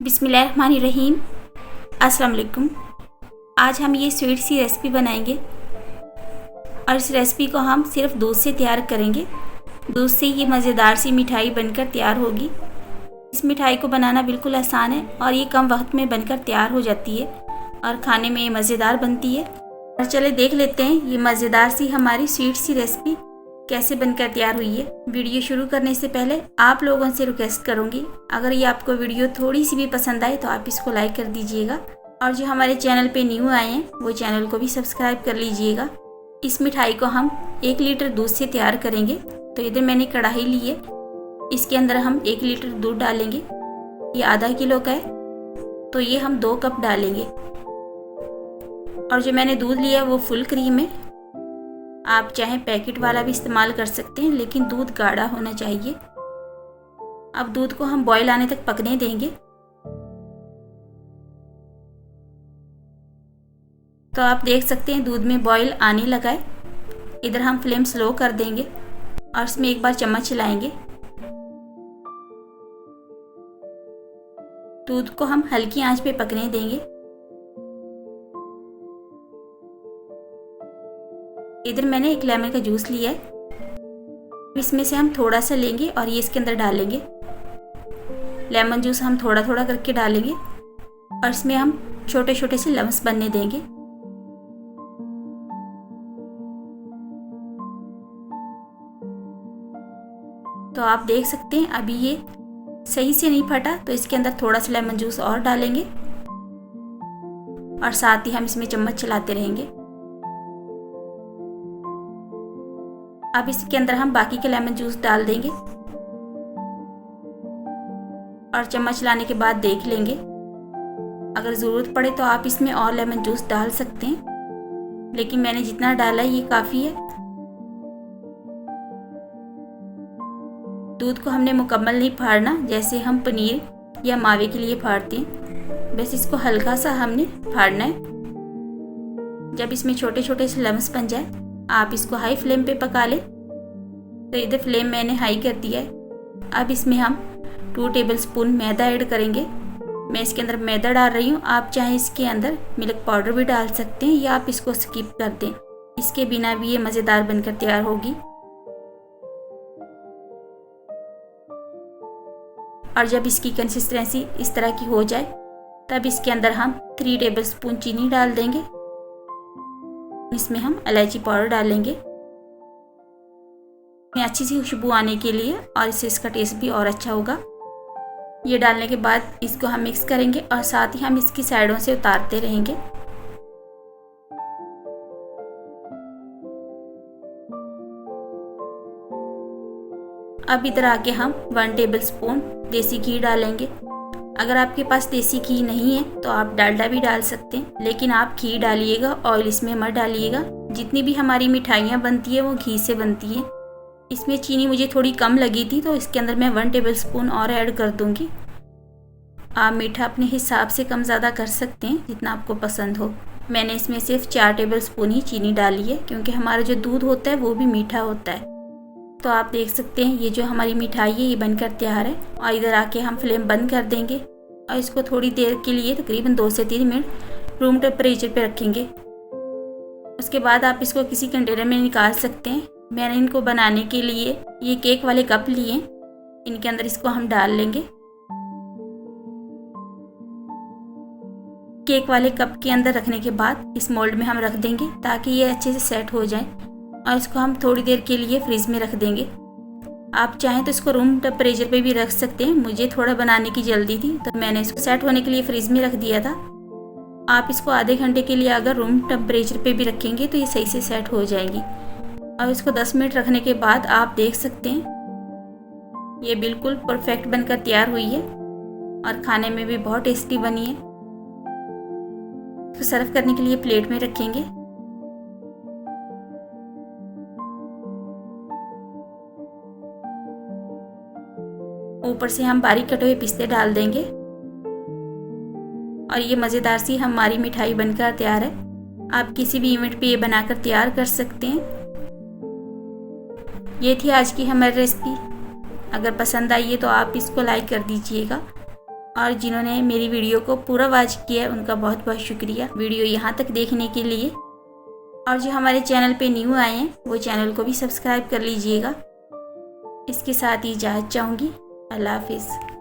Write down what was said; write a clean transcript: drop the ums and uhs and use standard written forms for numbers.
बिस्मिल्लाहिर्रहमानिर्रहीम। अस्सलाम वालेकुम। आज हम ये स्वीट सी रेसिपी बनाएंगे और इस रेसिपी को हम सिर्फ दूध से तैयार करेंगे। दूध से ये मज़ेदार सी मिठाई बनकर तैयार होगी। इस मिठाई को बनाना बिल्कुल आसान है और ये कम वक्त में बनकर तैयार हो जाती है और खाने में मज़ेदार बनती है। और चले देख लेते हैं ये मज़ेदार सी हमारी स्वीट सी रेसिपी कैसे बनकर तैयार हुई है। वीडियो शुरू करने से पहले आप लोगों से रिक्वेस्ट करूंगी, अगर ये आपको वीडियो थोड़ी सी भी पसंद आए तो आप इसको लाइक कर दीजिएगा और जो हमारे चैनल पे न्यू आए हैं वो चैनल को भी सब्सक्राइब कर लीजिएगा। इस मिठाई को हम 1 लीटर दूध से तैयार करेंगे। तो इधर मैंने कढ़ाई ली है, इसके अंदर हम 1 लीटर दूध डालेंगे। ये आधा किलो का है तो ये हम 2 कप डालेंगे। और जो मैंने दूध लिया है वो फुल क्रीम है। आप चाहे पैकेट वाला भी इस्तेमाल कर सकते हैं, लेकिन दूध गाढ़ा होना चाहिए। अब दूध को हम बॉयल आने तक पकने देंगे। तो आप देख सकते हैं दूध में बॉयल आने लगा है। इधर हम फ्लेम स्लो कर देंगे और इसमें एक बार चम्मच चलाएंगे। दूध को हम हल्की आंच पे पकने देंगे। इधर मैंने 1 लेमन का जूस लिया है, इसमें से हम थोड़ा सा लेंगे और ये इसके अंदर डालेंगे। लेमन जूस हम थोड़ा थोड़ा करके डालेंगे और इसमें हम छोटे छोटे से लम्स बनने देंगे। तो आप देख सकते हैं अभी ये सही से नहीं फटा, तो इसके अंदर थोड़ा सा लेमन जूस और डालेंगे और साथ ही हम इसमें चम्मच चलाते रहेंगे। अब इसके अंदर हम बाकी के लेमन जूस डाल देंगे और चम्मच चलाने के बाद देख लेंगे। अगर ज़रूरत पड़े तो आप इसमें और लेमन जूस डाल सकते हैं, लेकिन मैंने जितना डाला है ये काफ़ी है। दूध को हमने मुकम्मल नहीं फाड़ना, जैसे हम पनीर या मावे के लिए फाड़ते हैं, बस इसको हल्का सा हमने फाड़ना है। जब इसमें छोटे छोटे से लम्स बन जाए आप इसको हाई फ्लेम पे पका लें। तो इधर फ्लेम मैंने हाई कर दिया है। अब इसमें हम 2 टेबलस्पून मैदा ऐड करेंगे। मैं इसके अंदर मैदा डाल रही हूँ, आप चाहे इसके अंदर मिल्क पाउडर भी डाल सकते हैं या आप इसको स्किप कर दें, इसके बिना भी ये मज़ेदार बनकर तैयार होगी। और जब इसकी कंसिस्टेंसी इस तरह की हो जाए तब इसके अंदर हम 3 टेबलस्पून चीनी डाल देंगे। इसमें हम इलायची पाउडर डालेंगे अच्छी सी खुशबू आने के लिए, और इससे इसका टेस्ट भी और अच्छा होगा। ये डालने के बाद इसको हम मिक्स करेंगे और साथ ही हम इसकी साइडों से उतारते रहेंगे। अब इधर आके हम 1 टेबलस्पून देसी घी डालेंगे। अगर आपके पास देसी घी नहीं है तो आप डालडा भी डाल सकते हैं, लेकिन आप घी डालिएगा, ऑयल इसमें मत डालिएगा। जितनी भी हमारी मिठाइयाँ बनती है वो घी से बनती है। इसमें चीनी मुझे थोड़ी कम लगी थी तो इसके अंदर मैं 1 टेबलस्पून और ऐड कर दूंगी। आप मीठा अपने हिसाब से कम ज़्यादा कर सकते हैं जितना आपको पसंद हो। मैंने इसमें सिर्फ 4 टेबलस्पून ही चीनी डाली है, क्योंकि हमारा जो दूध होता है वो भी मीठा होता है। तो आप देख सकते हैं ये जो हमारी मिठाई है ये बनकर तैयार है। और इधर आके हम फ्लेम बंद कर देंगे और इसको थोड़ी देर के लिए तकरीबन 2 से 3 मिनट रूम टेम्परेचर पे रखेंगे। उसके बाद आप इसको किसी कंटेनर में निकाल सकते हैं। मैंने इनको बनाने के लिए ये केक वाले कप लिए, इनके अंदर इसको हम डाल लेंगे। केक वाले कप के अंदर रखने के बाद इस मोल्ड में हम रख देंगे ताकि ये अच्छे से सेट हो जाए, और इसको हम थोड़ी देर के लिए फ्रिज में रख देंगे। आप चाहें तो इसको रूम टेम्परेचर पे भी रख सकते हैं। मुझे थोड़ा बनाने की जल्दी थी तो मैंने इसको सेट होने के लिए फ्रिज में रख दिया था। आप इसको आधे घंटे के लिए अगर रूम टेम्परेचर पे भी रखेंगे तो ये सही से सेट हो जाएगी। और इसको 10 मिनट रखने के बाद आप देख सकते हैं ये बिल्कुल परफेक्ट बनकर तैयार हुई है और खाने में भी बहुत टेस्टी बनी है। इसको सर्व करने के लिए प्लेट में रखेंगे। ऊपर से हम बारीक कटे हुए पिस्ते डाल देंगे और ये मज़ेदार सी हमारी मिठाई बनकर तैयार है। आप किसी भी इवेंट पे ये बनाकर तैयार कर सकते हैं। ये थी आज की हमारी रेसिपी। अगर पसंद आई है तो आप इसको लाइक कर दीजिएगा और जिन्होंने मेरी वीडियो को पूरा वॉच किया उनका बहुत बहुत शुक्रिया वीडियो यहाँ तक देखने के लिए। और जो हमारे चैनल पे न्यू आए हैं वो चैनल को भी सब्सक्राइब कर लीजिएगा। इसके साथ ही इजाज़त चाहूँगी। अल्लाह हाफिज़।